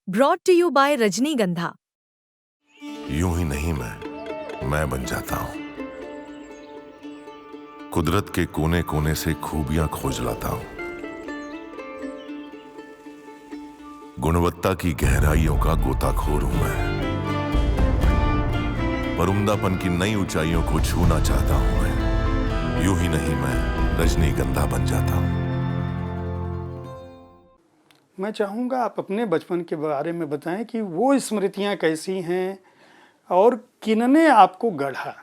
Brought to you bye रजनीगंधा। यूं ही नहीं मैं बन जाता हूं। कुदरत के कोने कोने से खूबियां खोज लाता हूं। गुणवत्ता की गहराइयों का गोताखोर हूं मैं। पर उम्दापन की नई ऊंचाइयों को छूना चाहता हूं मैं। यूं ही नहीं मैं रजनीगंधा बन जाता हूं। मैं चाहूँगा आप अपने बचपन के बारे में बताएं कि वो स्मृतियां कैसी हैं और किनने आपको गढ़ा।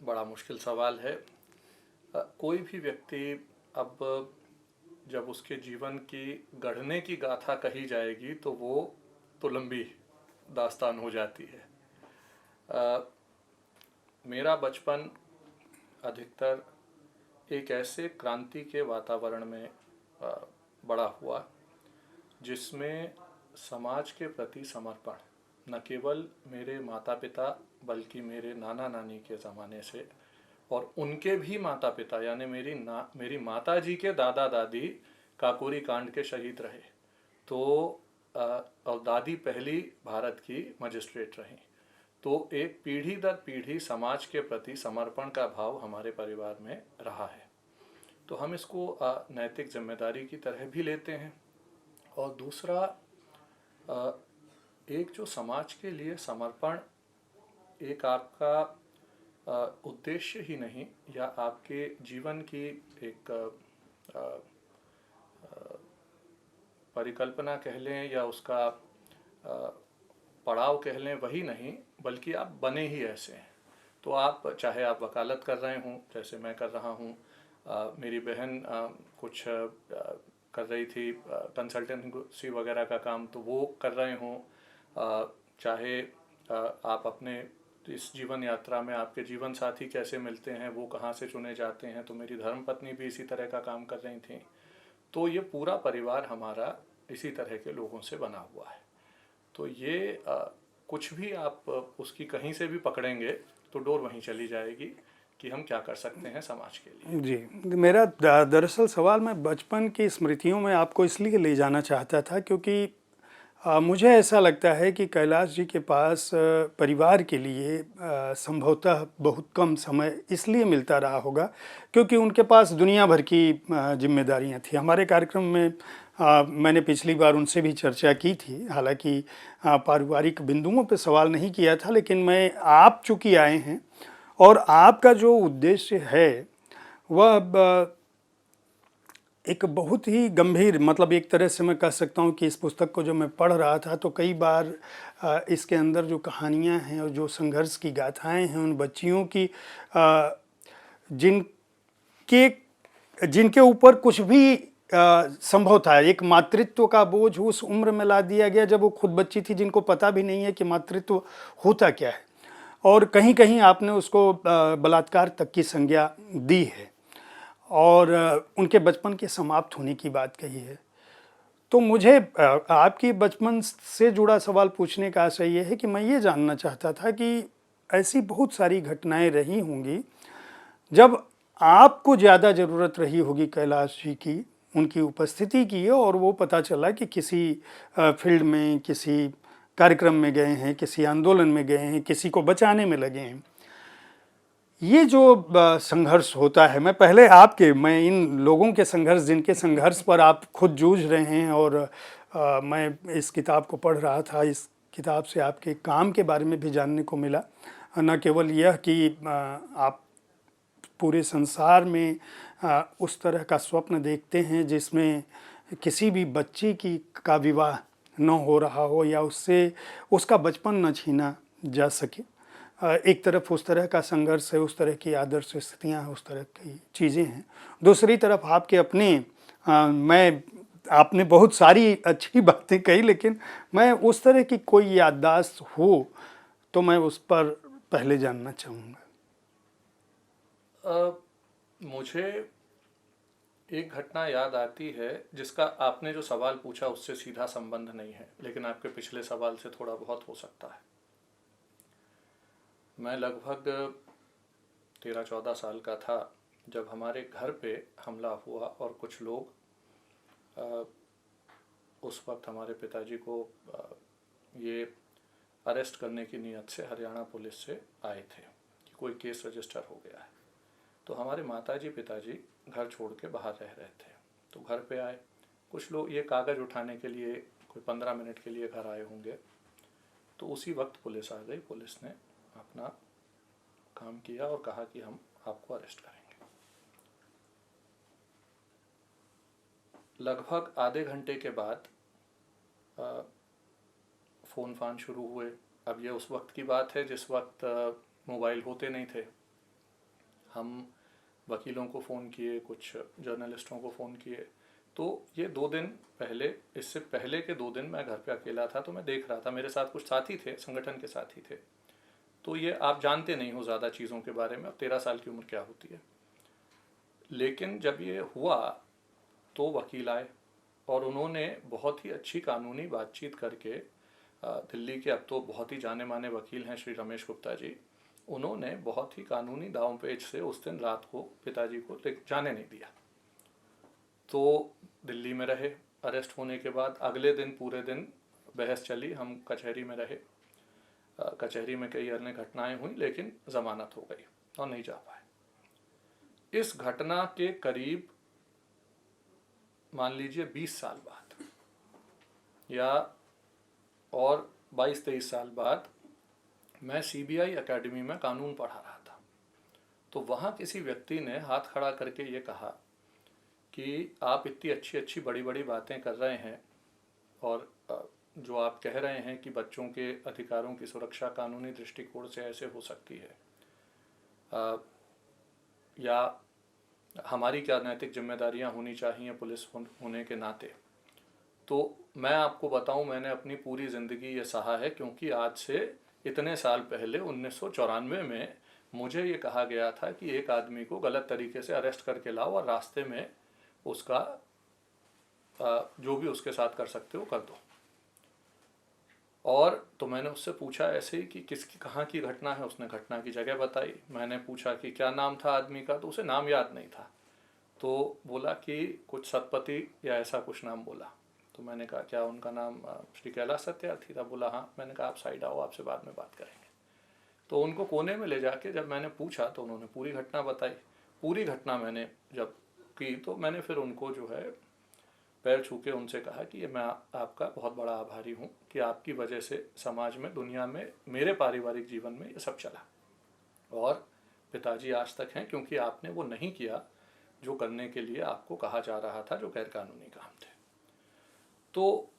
बड़ा मुश्किल सवाल है। कोई भी व्यक्ति अब जब उसके जीवन की गढ़ने की गाथा कही जाएगी तो वो तो लंबी दास्तान हो जाती है। मेरा बचपन अधिकतर एक ऐसे क्रांति के वातावरण में बड़ा हुआ जिसमें समाज के प्रति समर्पण न केवल मेरे माता पिता बल्कि मेरे नाना नानी के ज़माने से और उनके भी माता पिता यानी मेरी माता जी के दादा दादी काकोरी कांड के शहीद रहे। तो और दादी पहली भारत की मजिस्ट्रेट रहीं। तो एक पीढ़ी दर पीढ़ी समाज के प्रति समर्पण का भाव हमारे परिवार में रहा है। तो हम इसको नैतिक जिम्मेदारी की तरह भी लेते हैं। और दूसरा, एक जो समाज के लिए समर्पण एक आपका उद्देश्य ही नहीं या आपके जीवन की एक परिकल्पना कह लें या उसका पड़ाव कह लें, वही नहीं बल्कि आप बने ही ऐसे हैं। तो आप चाहे आप वकालत कर रहे हों जैसे मैं कर रहा हूँ, मेरी बहन कुछ कर रही थी कंसल्टेंसी वगैरह का काम, तो वो कर रहे हों, चाहे आप अपने इस जीवन यात्रा में आपके जीवन साथी कैसे मिलते हैं, वो कहाँ से चुने जाते हैं, तो मेरी धर्मपत्नी भी इसी तरह का काम कर रही थी। तो ये पूरा परिवार हमारा इसी तरह के लोगों से बना हुआ है। तो ये कुछ भी आप उसकी कहीं से भी पकड़ेंगे तो डोर वहीं चली जाएगी कि हम क्या कर सकते हैं समाज के लिए। जी, मेरा दरअसल सवाल मैं बचपन की स्मृतियों में आपको इसलिए ले जाना चाहता था क्योंकि मुझे ऐसा लगता है कि कैलाश जी के पास परिवार के लिए संभवतः बहुत कम समय इसलिए मिलता रहा होगा क्योंकि उनके पास दुनिया भर की जिम्मेदारियां थी। हमारे कार्यक्रम में मैंने पिछली बार उनसे भी चर्चा की थी, हालांकि पारिवारिक बिंदुओं पर सवाल नहीं किया था, लेकिन मैं आप चूँकि आए हैं और आपका जो उद्देश्य है वह एक बहुत ही गंभीर, मतलब एक तरह से मैं कह सकता हूँ कि इस पुस्तक को जो मैं पढ़ रहा था तो कई बार इसके अंदर जो कहानियाँ हैं और जो संघर्ष की गाथाएं हैं उन बच्चियों की जिनके जिनके ऊपर कुछ भी संभव था, एक मातृत्व का बोझ उस उम्र में ला दिया गया जब वो खुद बच्ची थी, जिनको पता भी नहीं है कि मातृत्व होता क्या है, और कहीं कहीं आपने उसको बलात्कार तक की संज्ञा दी है और उनके बचपन के समाप्त होने की बात कही है। तो मुझे आपकी बचपन से जुड़ा सवाल पूछने का आशय ये है कि मैं ये जानना चाहता था कि ऐसी बहुत सारी घटनाएं रही होंगी जब आपको ज़्यादा ज़रूरत रही होगी कैलाश जी की, उनकी उपस्थिति की, और वो पता चला कि किसी फील्ड में, किसी कार्यक्रम में गए हैं, किसी आंदोलन में गए हैं, किसी को बचाने में लगे हैं। ये जो संघर्ष होता है, मैं इन लोगों के संघर्ष, जिनके संघर्ष पर आप खुद जूझ रहे हैं, और मैं इस किताब को पढ़ रहा था, इस किताब से आपके काम के बारे में भी जानने को मिला। न केवल यह कि आप पूरे संसार में उस तरह का स्वप्न देखते हैं जिसमें किसी भी बच्ची का विवाह न हो रहा हो या उससे उसका बचपन न छीना जा सके। एक तरफ उस तरह का संघर्ष है, उस तरह की आदर्श स्थितियाँ हैं, उस तरह की चीज़ें हैं। दूसरी तरफ आपके अपने आपने बहुत सारी अच्छी बातें कही, लेकिन मैं उस तरह की कोई याददाश्त हो तो मैं उस पर पहले जानना चाहूँगा। मुझे एक घटना याद आती है जिसका आपने जो सवाल पूछा उससे सीधा संबंध नहीं है, लेकिन आपके पिछले सवाल से थोड़ा बहुत हो सकता है। मैं लगभग 13-14 साल का था जब हमारे घर पे हमला हुआ और कुछ लोग उस वक्त हमारे पिताजी को ये अरेस्ट करने की नीयत से हरियाणा पुलिस से आए थे कि कोई केस रजिस्टर हो गया है। तो हमारे माताजी पिताजी घर छोड़ के बाहर रह रहे थे, तो घर पे आए। कुछ लोग ये कागज़ उठाने के लिए कोई 15 मिनट के लिए घर आए होंगे, तो उसी वक्त पुलिस आ गई। पुलिस ने अपना काम किया और कहा कि हम आपको अरेस्ट करेंगे। लगभग आधे घंटे के बाद फ़ोन फान शुरू हुए। अब ये उस वक्त की बात है जिस वक्त मोबाइल होते नहीं थे। हम वकीलों को फ़ोन किए, कुछ जर्नलिस्टों को फ़ोन किए। तो ये 2 दिन पहले, इससे पहले के 2 दिन मैं घर पे अकेला था, तो मैं देख रहा था। मेरे साथ कुछ साथी थे, संगठन के साथी थे। तो ये आप जानते नहीं हो ज़्यादा चीज़ों के बारे में, अब 13 साल की उम्र क्या होती है। लेकिन जब ये हुआ तो वकील आए और उन्होंने बहुत ही अच्छी कानूनी बातचीत करके, दिल्ली के अब तो बहुत ही जाने माने वकील हैं श्री रमेश गुप्ता जी, उन्होंने बहुत ही कानूनी दांव पेच से उस दिन रात को पिताजी को जाने नहीं दिया। तो दिल्ली में रहे। अरेस्ट होने के बाद अगले दिन पूरे दिन बहस चली, हम कचहरी में रहे। कचहरी में कई अन्य घटनाएं हुई, लेकिन ज़मानत हो गई और नहीं जा पाए। इस घटना के करीब मान लीजिए 20 साल बाद या और 22-23 साल बाद मैं CBI एकेडमी में कानून पढ़ा रहा था। तो वहाँ किसी व्यक्ति ने हाथ खड़ा करके ये कहा कि आप इतनी अच्छी अच्छी बड़ी बड़ी बातें कर रहे हैं और जो आप कह रहे हैं कि बच्चों के अधिकारों की सुरक्षा कानूनी दृष्टिकोण से ऐसे हो सकती है, या हमारी क्या नैतिक जिम्मेदारियां होनी चाहिए पुलिस होने के नाते। तो मैं आपको बताऊं, मैंने अपनी पूरी ज़िंदगी ये सहा है, क्योंकि आज से इतने साल पहले 1994 में मुझे ये कहा गया था कि एक आदमी को गलत तरीके से अरेस्ट करके लाओ और रास्ते में उसका जो भी उसके साथ कर सकते हो कर दो। और तो मैंने उससे पूछा ऐसे ही कि किसकी कहाँ की घटना है। उसने घटना की जगह बताई। मैंने पूछा कि क्या नाम था आदमी का, तो उसे नाम याद नहीं था। तो बोला कि कुछ सतपति या ऐसा कुछ नाम बोला। तो मैंने कहा क्या उनका नाम श्री कैलाश सत्यार्थी था? बोला हाँ। मैंने कहा आप साइड आओ, आपसे बाद में बात करेंगे। तो उनको कोने में ले जाके जब मैंने पूछा तो उन्होंने पूरी घटना बताई। पूरी घटना मैंने जब की तो मैंने फिर उनको जो है पैर छू के उनसे कहा कि ये मैं आपका बहुत बड़ा आभारी हूँ कि आपकी वजह से समाज में, दुनिया में, मेरे पारिवारिक जीवन में ये सब चला। और पिताजी आज तक हैं क्योंकि आपने वो नहीं किया जो करने के लिए आपको कहा जा रहा था, जो गैरकानूनी काम थे। तो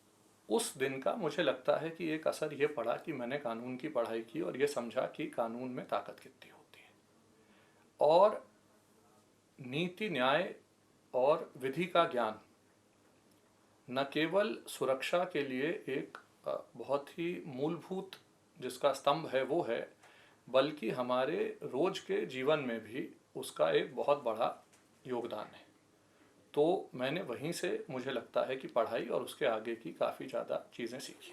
उस दिन का मुझे लगता है कि एक असर ये पड़ा कि मैंने कानून की पढ़ाई की और ये समझा कि कानून में ताकत कितनी होती है। और नीति, न्याय और विधि का ज्ञान न केवल सुरक्षा के लिए एक बहुत ही मूलभूत जिसका स्तंभ है वो है, बल्कि हमारे रोज के जीवन में भी उसका एक बहुत बड़ा योगदान है। तो मैंने वहीं से मुझे लगता है कि पढ़ाई और उसके आगे की काफ़ी ज़्यादा चीज़ें सीखी।